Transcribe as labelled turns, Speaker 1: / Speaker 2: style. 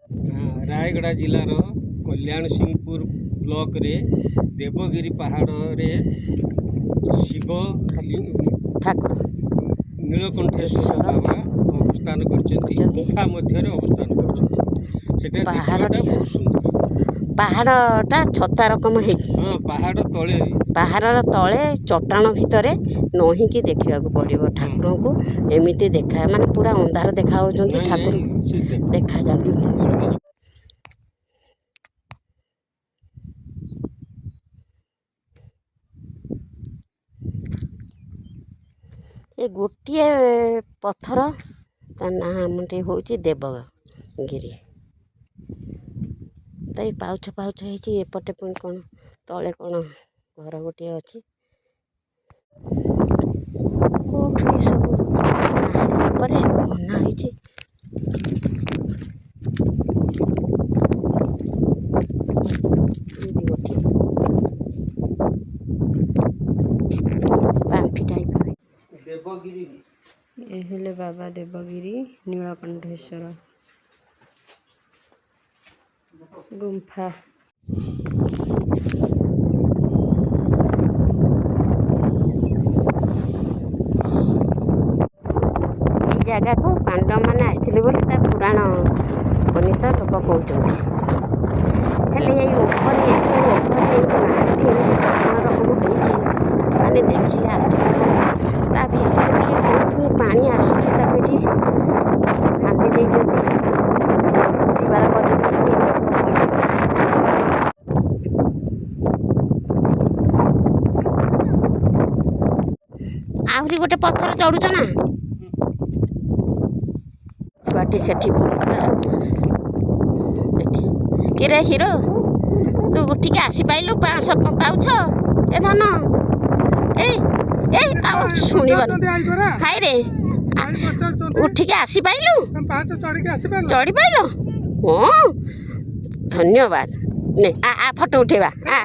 Speaker 1: रायगड़ा जिलार कल्याण Singhpur block रे देवगिरी पहाड़ रे शिव
Speaker 2: ठाकुर
Speaker 1: नीलकंठेश्वर बाबा अवस्थान करछन्ती गुफा मध्य रे अवस्थान करछन्ती सेटा देखिबाटा बहुत सुंदर
Speaker 2: पहाड़टा छता रकम है
Speaker 1: हां
Speaker 2: पहाड़ तले चट्टान भितर नहींकी देखा पड़ो ठाकुर को एमती देखा माने पूरा अंधार देखा ठाकुर देखा जाती ये गोटे पत्थर ता नामटी हूँ देवगिरी तो पाउछ पाउछ होपटे पुणी कौन तले कौन घर गोटे अच्छी कौटी सब पहाड़ बना बांफी टाइप
Speaker 1: देवगिरी
Speaker 2: ये बाबा देवगिरी नीलकंठेश्वर गुंफा जगह को पांडव मैंने आसते पुराण बनित लोक कहते पहाड़ी रकम माने देखिले आश्चर्य ता भीतर कौटू पानी आसूची खांदी दीवार कर आहरी गोटे पत्थर चढ़ुच ना छुआटी सेठी किरे हिरो तू उठिके आसी पाइलु 500 पाउछ ए धन शुणवन हाय रे उठिके आसी पाइलु चढ़ी पाइल हाँ धन्यवाद ने आ फोटो उठेवा आ